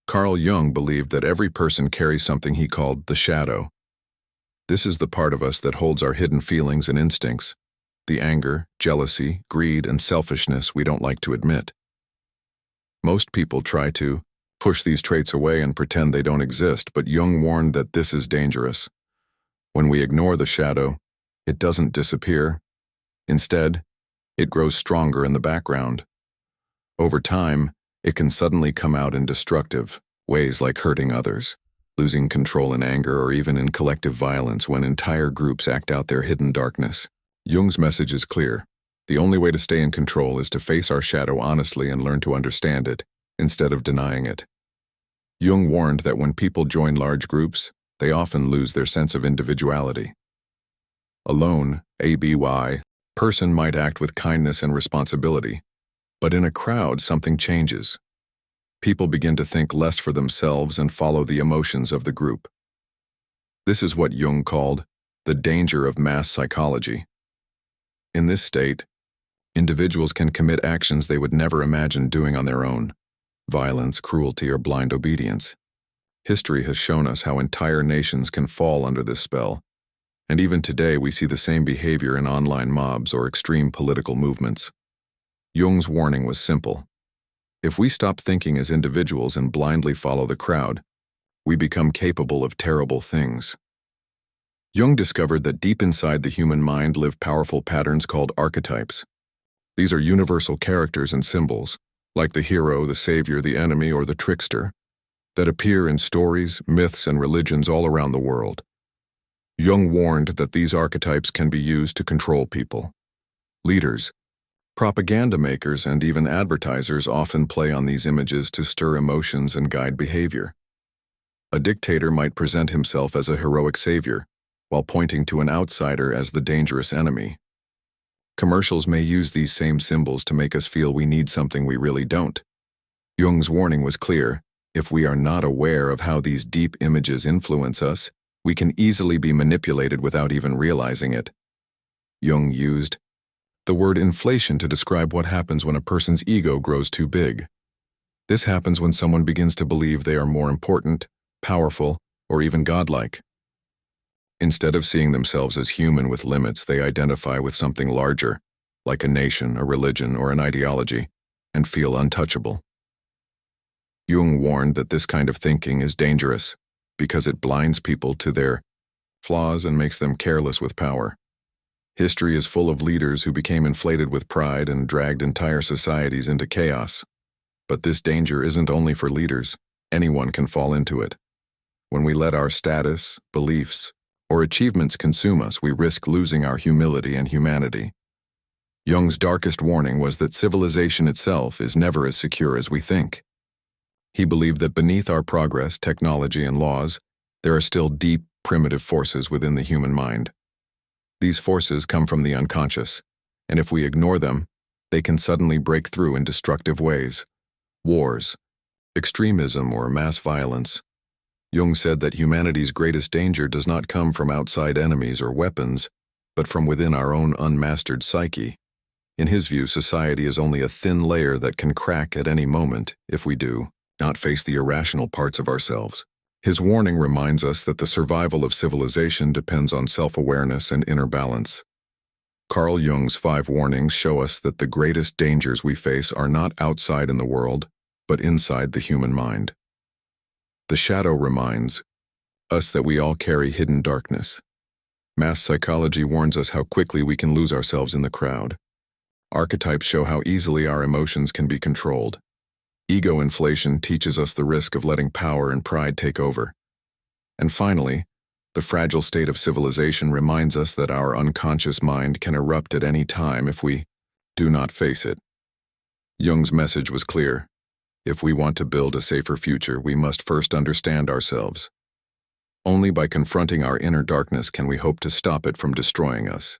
Carl Jung believed that every person carries something he called the shadow. This is the part of us that holds our hidden feelings and instincts, the anger, jealousy, greed, and selfishness we don't like to admit. Most people try to push these traits away and pretend they don't exist, but Jung warned that this is dangerous. When we ignore the shadow, it doesn't disappear. Instead, it grows stronger in the background. Over time, it can suddenly come out in destructive ways like hurting others, losing control in anger, or even in collective violence when entire groups act out their hidden darkness. Jung's message is clear. The only way to stay in control is to face our shadow honestly and learn to understand it, instead of denying it. Jung warned that when people join large groups, they often lose their sense of individuality. Alone, a person might act with kindness and responsibility, but in a crowd something changes. People begin to think less for themselves and follow the emotions of the group. This is what Jung called the danger of mass psychology. In this state, individuals can commit actions they would never imagine doing on their own: violence, cruelty, or blind obedience. History has shown us how entire nations can fall under this spell, and even today we see the same behavior in online mobs or extreme political movements. Jung's warning was simple. If we stop thinking as individuals and blindly follow the crowd, we become capable of terrible things. Jung discovered that deep inside the human mind live powerful patterns called archetypes. These are universal characters and symbols, like the hero, the savior, the enemy, or the trickster, that appear in stories, myths, and religions all around the world. Jung warned that these archetypes can be used to control people. Leaders, propaganda makers, and even advertisers often play on these images to stir emotions and guide behavior. A dictator might present himself as a heroic savior, while pointing to an outsider as the dangerous enemy. Commercials may use these same symbols to make us feel we need something we really don't. Jung's warning was clear: if we are not aware of how these deep images influence us, we can easily be manipulated without even realizing it. Jung used the word inflation to describe what happens when a person's ego grows too big. This happens when someone begins to believe they are more important, powerful, or even godlike. Instead of seeing themselves as human with limits, they identify with something larger, like a nation, a religion, or an ideology, and feel untouchable. Jung warned that this kind of thinking is dangerous because it blinds people to their flaws and makes them careless with power. History is full of leaders who became inflated with pride and dragged entire societies into chaos. But this danger isn't only for leaders. Anyone can fall into it. When we let our status, beliefs, or achievements consume us, we risk losing our humility and humanity. Jung's darkest warning was that civilization itself is never as secure as we think. He believed that beneath our progress, technology, and laws, there are still deep, primitive forces within the human mind. These forces come from the unconscious, and if we ignore them, they can suddenly break through in destructive ways: wars, extremism, or mass violence. Jung said that humanity's greatest danger does not come from outside enemies or weapons, but from within our own unmastered psyche. In his view, society is only a thin layer that can crack at any moment if we do not face the irrational parts of ourselves. His warning reminds us that the survival of civilization depends on self-awareness and inner balance. Carl Jung's 5 warnings show us that the greatest dangers we face are not outside in the world, but inside the human mind. The shadow reminds us that we all carry hidden darkness. Mass psychology warns us how quickly we can lose ourselves in the crowd. Archetypes show how easily our emotions can be controlled. Ego inflation teaches us the risk of letting power and pride take over. And finally, the fragile state of civilization reminds us that our unconscious mind can erupt at any time if we do not face it. Jung's message was clear. If we want to build a safer future, we must first understand ourselves. Only by confronting our inner darkness can we hope to stop it from destroying us.